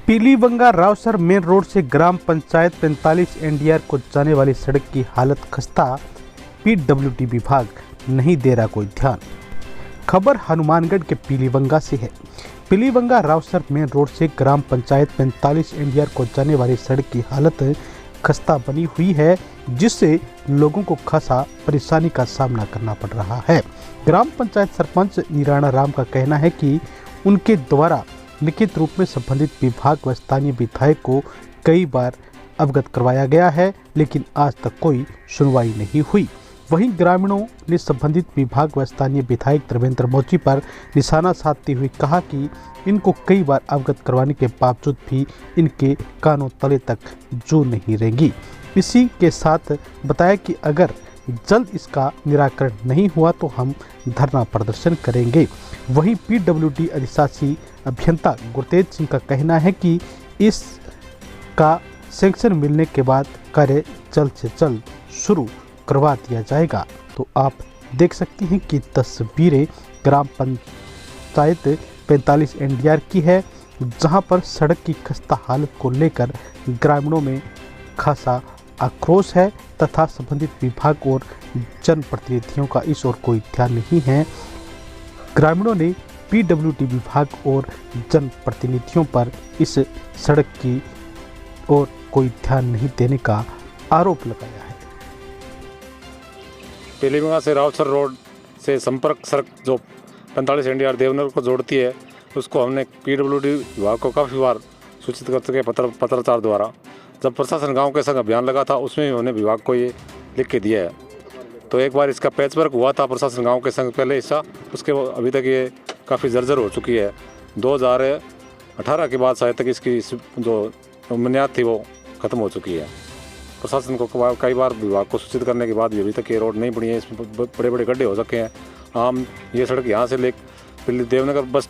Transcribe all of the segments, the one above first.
Pilibanga Rawsar main road से ग्राम panchayat 45 NDR को जाने वाली सड़क की हालत खस्ता, पीडब्ल्यूडी विभाग नहीं दे रहा कोई ध्यान। खबर हनुमानगढ़ के पीलीबंगा से है। पीलीबंगा रावसर मेन रोड से ग्राम पंचायत 45 एनडीआर को जाने वाली सड़क की हालत खस्ता बनी हुई है, जिससे लोगों को खासा परेशानी का सामना करना पड़ रहा है। ग्राम पंचायत सरपंच निराणा राम का कहना है कि उनके द्वारा लिखित रूप में संबंधित विभाग व स्थानीय विधायक को कई बार अवगत करवाया गया है, लेकिन आज तक कोई सुनवाई नहीं हुई। वहीं ग्रामीणों ने संबंधित विभाग व स्थानीय विधायक धर्मेंद्र मोची पर निशाना साधते हुए कहा कि इनको कई बार अवगत करवाने के बावजूद भी इनके कानों तले तक जू नहीं रहेंगी। इसी के साथ बताया कि अगर जल्द इसका निराकरण नहीं हुआ तो हम धरना प्रदर्शन करेंगे। वहीं पीडब्ल्यूडी अधिशासी अभियंता गुरतेज सिंह का कहना है कि इसका सैंक्शन मिलने के बाद कार्य जल्द से जल्द शुरू करवा दिया जाएगा। तो आप देख सकते हैं कि तस्वीरें ग्राम पंचायत 45 एनडीआर की है, जहां पर सड़क की खस्ता हालत को लेकर ग्रामीणों में खासा आक्रोश है तथा संबंधित विभाग और जनप्रतिनिधियों का इस ओर कोई ध्यान नहीं है। ग्रामीणों ने पीडब्ल्यूडी विभाग और जनप्रतिनिधियों पर इस सड़क की ओर कोई ध्यान नहीं देने का आरोप लगाया है। पीलीबंगा से रावसर रोड से संपर्क सड़क जो 45 एनडीआर देवनगर को जोड़ती है, उसको हमने पीडब्ल्यूडी विभाग को काफ़ी बार सूचित कर चुके पत्राचार द्वारा। जब प्रशासन गांव के संग अभियान लगा था, उसमें भी उन्होंने विभाग को ये लिख के दिया है। तो एक बार इसका पैचवर्क हुआ था प्रशासन गांव के संग पहले हिस्सा, उसके अभी तक ये काफ़ी जर्जर हो चुकी है। 2018 के बाद शायद तक इसकी जो बुनियाद थी वो ख़त्म हो चुकी है। प्रशासन को कई बार विभाग को सूचित करने के बाद भी अभी तक ये रोड नहीं बनी है। इसमें बड़े बड़े गड्ढे हो सके हैं। आम ये सड़क यहाँ से देवनगर बस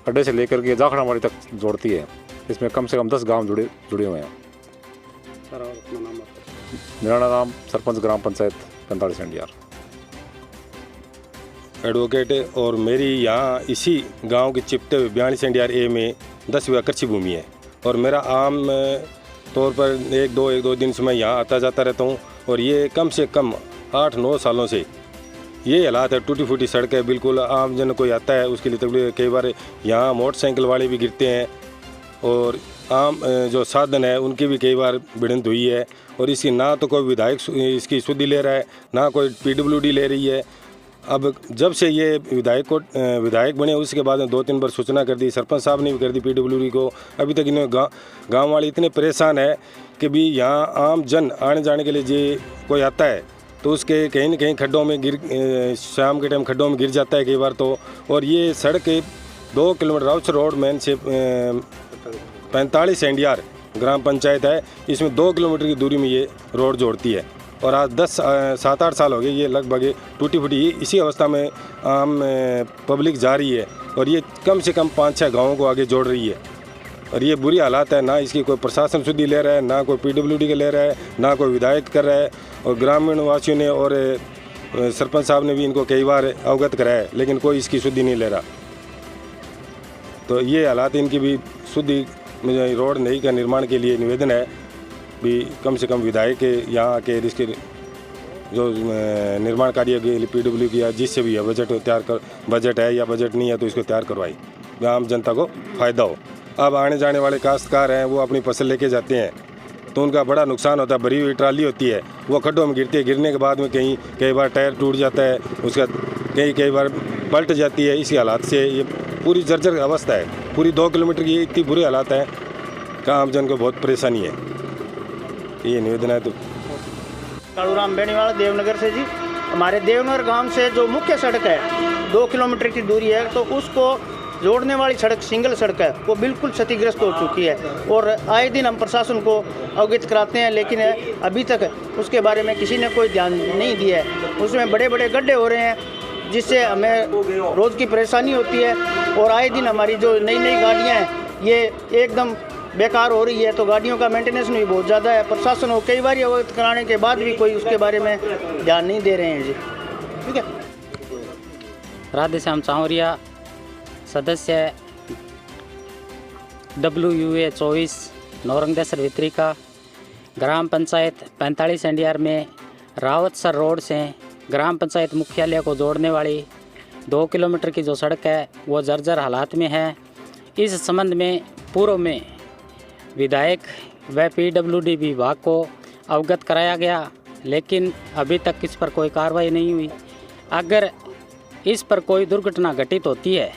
अड्डे से लेकर के जाखड़ामारी तक जोड़ती है। इसमें कम से कम 10 गाँव जुड़े हुए हैं। निराणा राम, सरपंच ग्राम पंचायत 45 एनडीआर। एडवोकेट और मेरी यहाँ इसी गांव के चिपते हुए 42 एनडीआर ए में 10 बीघा कृषि भूमि है और मेरा आम तौर पर एक दो दिन से मैं यहाँ आता जाता रहता हूँ। और ये कम से कम 8-9 सालों से ये हालात है। टूटी फूटी सड़क है, बिल्कुल आम जन कोई आता है उसके लिए तकलीफ। कई बार यहाँ मोटरसाइकिल वाले भी गिरते हैं और आम जो साधन है उनकी भी कई बार भिड़ंत हुई है। और इसकी ना तो कोई विधायक इसकी सुधि ले रहा है, ना कोई पीडब्ल्यूडी ले रही है। अब जब से ये विधायक बने उसके बाद में 2-3 बार सूचना कर दी, सरपंच साहब ने भी कर दी पीडब्ल्यूडी को। अभी तक इन्हें गाँव वाले इतने परेशान है कि भी यहाँ आम जन आने जाने के लिए जो कोई आता है तो उसके कहीं न कहीं खड्डों में शाम के टाइम खड्डों में गिर जाता है कई बार तो। और ये सड़क 2 किलोमीटर रावसर रोड मेन से 45 एनडीआर ग्राम पंचायत है, इसमें 2 किलोमीटर की दूरी में ये रोड जोड़ती है। और आज 7-8 साल हो गए ये लगभग टूटी फूटी इसी अवस्था में आम पब्लिक जा रही है। और ये कम से कम 5-6 गाँवों को आगे जोड़ रही है। और ये बुरी हालात है, ना इसकी कोई प्रशासन सुधि ले रहा है, ना कोई पीडब्ल्यूडी के ले रहा है, ना कोई विधायक कर रहा है। और ग्रामीण वासियों ने और सरपंच साहब ने भी इनको कई बार अवगत कराया है, लेकिन कोई इसकी सुधि नहीं ले रहा। तो ये हालात इनकी भी सुधि मुझे रोड नई का निर्माण के लिए निवेदन है भी कम से कम विधायक के यहाँ के इसके जो निर्माण कार्य के लिए पीडब्ल्यू किया जिससे भी है बजट है या बजट नहीं है तो इसको तैयार करवाई, आम जनता को फ़ायदा हो। अब आने जाने वाले काश्तकार हैं वो अपनी फसल लेके जाते हैं तो उनका बड़ा नुकसान होता है। भरी हुई ट्राली होती है, वो खड्डों में गिरती है, गिरने के बाद में कई बार टायर टूट जाता है, उसका कई बार पलट जाती है। इसी हालात से ये पूरी जर्जर अवस्था है। पूरी 2 किलोमीटर की इतनी बुरी हालात है कि आम जन को बहुत परेशानी है। ये निवेदन है। तो कालूराम बेनीवाला देवनगर से जी, हमारे देवनगर गांव से जो मुख्य सड़क है 2 किलोमीटर की दूरी है, तो उसको जोड़ने वाली सड़क सिंगल सड़क है, वो बिल्कुल क्षतिग्रस्त हो चुकी है। और आए दिन हम प्रशासन को अवगत कराते हैं, लेकिन अभी तक उसके बारे में किसी ने कोई ध्यान नहीं दिया है। उसमें बड़े बड़े गड्ढे हो रहे हैं जिससे हमें रोज़ की परेशानी होती है। और आए दिन हमारी जो नई गाड़ियाँ हैं ये एकदम बेकार हो रही है, तो गाड़ियों का मेंटेनेंस भी बहुत ज़्यादा है। प्रशासन को कई बार अवगत कराने के बाद भी कोई उसके बारे में ध्यान नहीं दे रहे हैं जी। ठीक है। राधेश्याम चावरिया, सदस्य WUA 24 नौरंगदेसर वितरी का ग्राम पंचायत 45 एनडीआर में रावतसर रोड से ग्राम पंचायत मुख्यालय को जोड़ने वाली 2 किलोमीटर की जो सड़क है वो जर्जर हालात में है। इस संबंध में पूर्व में विधायक व PWD विभाग को अवगत कराया गया, लेकिन अभी तक इस पर कोई कार्रवाई नहीं हुई। अगर इस पर कोई दुर्घटना घटित होती है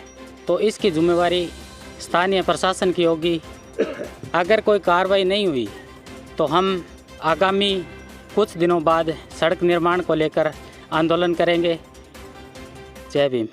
तो इसकी जिम्मेवारी स्थानीय प्रशासन की होगी। अगर कोई कार्रवाई नहीं हुई तो हम आगामी कुछ दिनों बाद सड़क निर्माण को लेकर आंदोलन करेंगे। जय भीम।